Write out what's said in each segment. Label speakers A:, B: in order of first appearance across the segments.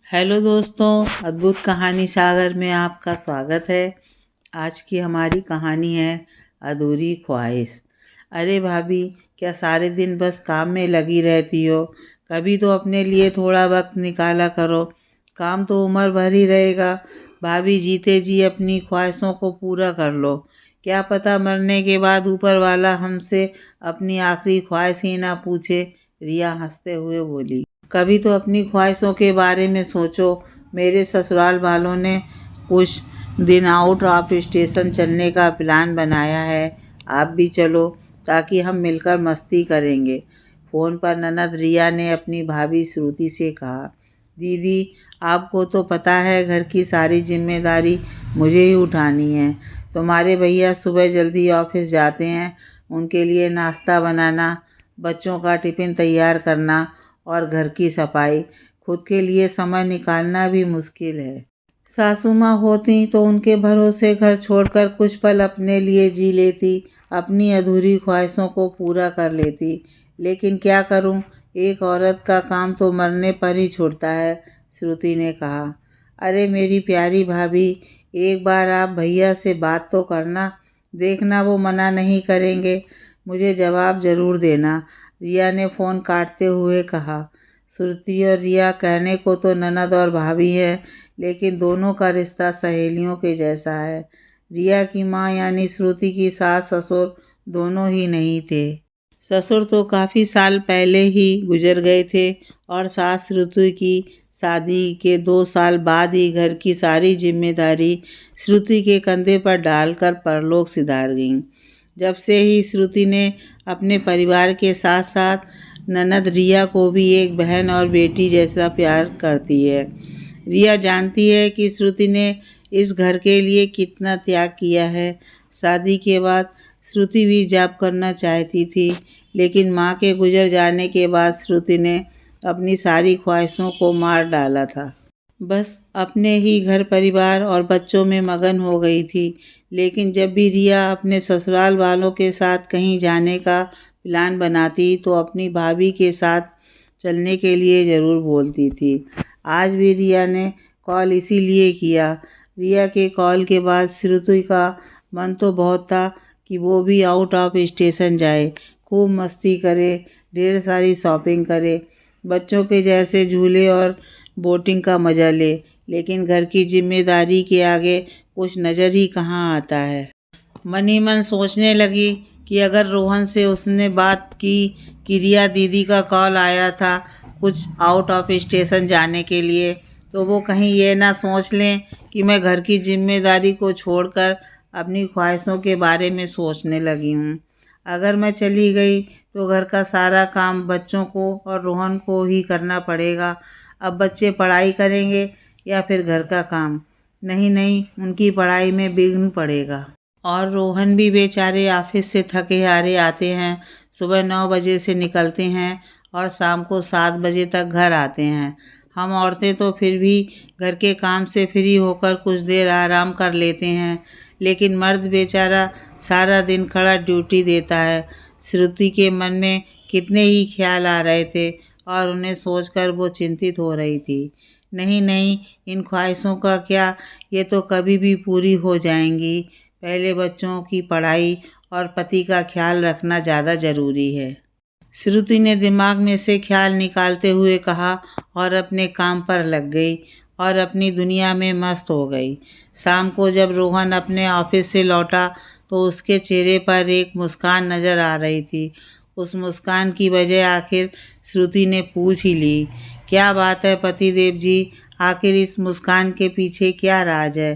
A: Hello दोस्तों, अद्भुत कहानी सागर में आपका स्वागत है। आज की हमारी कहानी है अधूरी ख्वाहिश। अरे भाभी, क्या सारे दिन बस काम में लगी रहती हो? कभी तो अपने लिए थोड़ा वक्त निकाला करो। काम तो उम्र भर ही रहेगा। भाभी, जीते जी अपनी ख्वाहिशों को पूरा कर लो। क्या पता मरने के बाद ऊपर वाला हमसे अपनी आखिरी ख्वाहिश ही ना पूछे। रिया हंसते हुए बोली। कभी तो अपनी ख्वाहिशों के बारे में सोचो। मेरे ससुराल वालों ने कुछ दिन आउट ऑफ स्टेशन चलने का प्लान बनाया है। आप भी चलो, ताकि हम मिलकर मस्ती करेंगे। फ़ोन पर ननद रिया ने अपनी भाभी श्रुति से कहा, दीदी, आपको तो पता है घर की सारी जिम्मेदारी मुझे ही उठानी है। तुम्हारे भैया सुबह जल्दी ऑफिस जाते हैं। उनके लिए नाश्ता बनाना, बच्चों का टिफ़िन तैयार करना और घर की सफाई। खुद के लिए समय निकालना भी मुश्किल है। सासू माँ होती तो उनके भरोसे घर छोड़कर कुछ पल अपने लिए जी लेती, अपनी अधूरी ख्वाहिशों को पूरा कर लेती। लेकिन क्या करूं, एक औरत का काम तो मरने पर ही छूटता है। श्रुति ने कहा, अरे मेरी प्यारी भाभी, एक बार आप भैया से बात तो करना, देखना वो मना नहीं करेंगे। मुझे जवाब ज़रूर देना। रिया ने फ़ोन काटते हुए कहा। श्रुति और रिया कहने को तो ननद और भाभी है, लेकिन दोनों का रिश्ता सहेलियों के जैसा है। रिया की माँ यानी श्रुति की सास ससुर दोनों ही नहीं थे। ससुर तो काफ़ी साल पहले ही गुजर गए थे और सास श्रुति की शादी के 2 साल बाद ही घर की सारी जिम्मेदारी श्रुति के कंधे पर डालकर परलोक सिधार गईं। जब से ही श्रुति ने अपने परिवार के साथ साथ ननद रिया को भी एक बहन और बेटी जैसा प्यार करती है। रिया जानती है कि श्रुति ने इस घर के लिए कितना त्याग किया है। शादी के बाद श्रुति भी जॉब करना चाहती थी, लेकिन माँ के गुजर जाने के बाद श्रुति ने अपनी सारी ख्वाहिशों को मार डाला था। बस अपने ही घर परिवार और बच्चों में मगन हो गई थी। लेकिन जब भी रिया अपने ससुराल वालों के साथ कहीं जाने का प्लान बनाती तो अपनी भाभी के साथ चलने के लिए ज़रूर बोलती थी। आज भी रिया ने कॉल इसीलिए किया। रिया के कॉल के बाद श्रुति का मन तो बहुत था कि वो भी आउट ऑफ स्टेशन जाए, खूब मस्ती करे, ढेर सारी शॉपिंग करे, बच्चों के जैसे झूले और बोटिंग का मज़ा ले। लेकिन घर की जिम्मेदारी के आगे कुछ नज़र ही कहाँ आता है। मन ही मन सोचने लगी कि अगर रोहन से उसने बात की कि रिया दीदी का कॉल आया था कुछ आउट ऑफ स्टेशन जाने के लिए, तो वो कहीं ये ना सोच लें कि मैं घर की जिम्मेदारी को छोड़कर अपनी ख्वाहिशों के बारे में सोचने लगी हूँ। अगर मैं चली गई तो घर का सारा काम बच्चों को और रोहन को ही करना पड़ेगा। अब बच्चे पढ़ाई करेंगे या फिर घर का काम? नहीं नहीं, उनकी पढ़ाई में विघ्न पड़ेगा। और रोहन भी बेचारे ऑफिस से थके हारे आते हैं। सुबह 9 बजे से निकलते हैं और शाम को 7 बजे तक घर आते हैं। हम औरतें तो फिर भी घर के काम से फ्री होकर कुछ देर आराम कर लेते हैं, लेकिन मर्द बेचारा सारा दिन खड़ा ड्यूटी देता है। श्रुति के मन में कितने ही ख्याल आ रहे थे और उन्हें सोचकर वो चिंतित हो रही थी। नहीं नहीं, इन ख्वाहिशों का क्या, ये तो कभी भी पूरी हो जाएंगी। पहले बच्चों की पढ़ाई और पति का ख्याल रखना ज़्यादा ज़रूरी है। श्रुति ने दिमाग में से ख्याल निकालते हुए कहा और अपने काम पर लग गई और अपनी दुनिया में मस्त हो गई। शाम को जब रोहन अपने ऑफिस से लौटा तो उसके चेहरे पर एक मुस्कान नज़र आ रही थी। उस मुस्कान की वजह आखिर श्रुति ने पूछ ही ली। क्या बात है पतिदेव जी, आखिर इस मुस्कान के पीछे क्या राज है?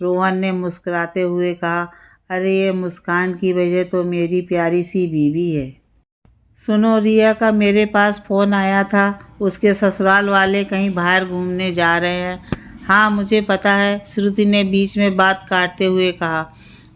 A: रोहन ने मुस्कुराते हुए कहा, अरे ये मुस्कान की वजह तो मेरी प्यारी सी बीवी है। सुनो, रिया का मेरे पास फ़ोन आया था। उसके ससुराल वाले कहीं बाहर घूमने जा रहे हैं। हाँ मुझे पता है, श्रुति ने बीच में बात काटते हुए कहा।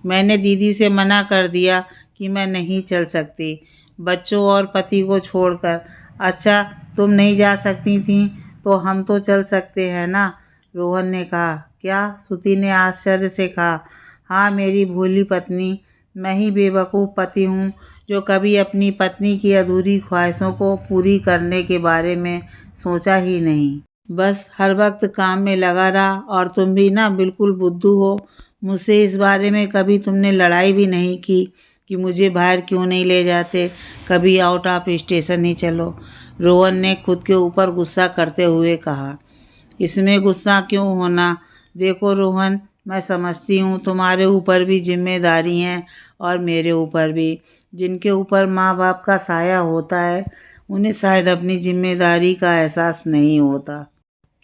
A: मैंने दीदी से मना कर दिया कि मैं नहीं चल सकती, बच्चों और पति को छोड़कर। अच्छा, तुम नहीं जा सकती थी तो हम तो चल सकते हैं ना? रोहन ने कहा। क्या? श्रुति ने आश्चर्य से कहा। हाँ मेरी भोली पत्नी, मैं ही बेवकूफ़ पति हूँ जो कभी अपनी पत्नी की अधूरी ख्वाहिशों को पूरी करने के बारे में सोचा ही नहीं। बस हर वक्त काम में लगा रहा, और तुम भी ना बिल्कुल बुद्धू हो। मुझसे इस बारे में कभी तुमने लड़ाई भी नहीं की कि मुझे बाहर क्यों नहीं ले जाते, कभी आउट ऑफ स्टेशन ही चलो। रोहन ने खुद के ऊपर गुस्सा करते हुए कहा। इसमें गुस्सा क्यों होना? देखो रोहन, मैं समझती हूँ तुम्हारे ऊपर भी जिम्मेदारी हैं और मेरे ऊपर भी। जिनके ऊपर माँ बाप का साया होता है उन्हें शायद अपनी जिम्मेदारी का एहसास नहीं होता,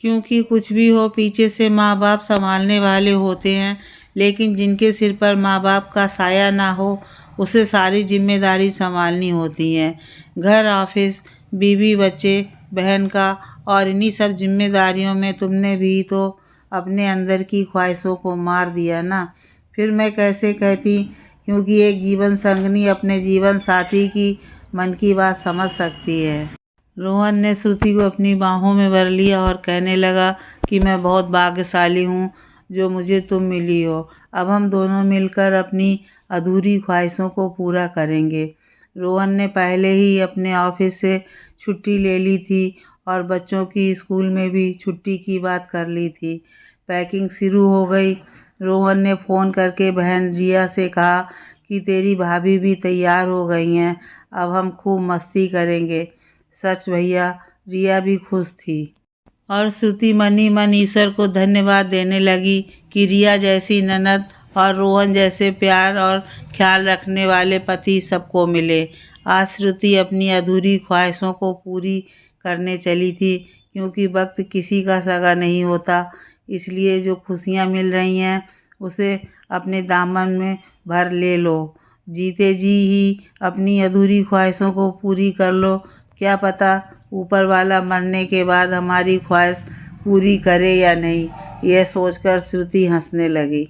A: क्योंकि कुछ भी हो पीछे से माँ बाप संभालने वाले होते हैं। लेकिन जिनके सिर पर माँ बाप का साया ना हो उसे सारी जिम्मेदारी संभालनी होती है। घर, ऑफिस, बीवी, बच्चे, बहन का, और इन्हीं सब जिम्मेदारियों में तुमने भी तो अपने अंदर की ख्वाहिशों को मार दिया ना। फिर मैं कैसे कहती, क्योंकि एक जीवन संगनी अपने जीवन साथी की मन की बात समझ सकती है। रोहन ने श्रुति को अपनी बाहों में भर लिया और कहने लगा कि मैं बहुत भाग्यशाली हूँ जो मुझे तुम मिली हो। अब हम दोनों मिलकर अपनी अधूरी ख्वाहिशों को पूरा करेंगे। रोहन ने पहले ही अपने ऑफिस से छुट्टी ले ली थी और बच्चों की स्कूल में भी छुट्टी की बात कर ली थी। पैकिंग शुरू हो गई। रोहन ने फ़ोन करके बहन रिया से कहा कि तेरी भाभी भी तैयार हो गई हैं, अब हम खूब मस्ती करेंगे। सच भैया, रिया भी खुश थी और श्रुति मन ही मन ईश्वर को धन्यवाद देने लगी कि रिया जैसी ननद और रोहन जैसे प्यार और ख्याल रखने वाले पति सबको मिले। आज श्रुति अपनी अधूरी ख्वाहिशों को पूरी करने चली थी, क्योंकि वक्त किसी का सगा नहीं होता। इसलिए जो खुशियाँ मिल रही हैं उसे अपने दामन में भर ले लो। जीते जी ही अपनी अधूरी ख्वाहिशों को पूरी कर लो। क्या पता ऊपर वाला मरने के बाद हमारी ख्वाहिश पूरी करे या नहीं। यह सोचकर श्रुति हंसने लगी।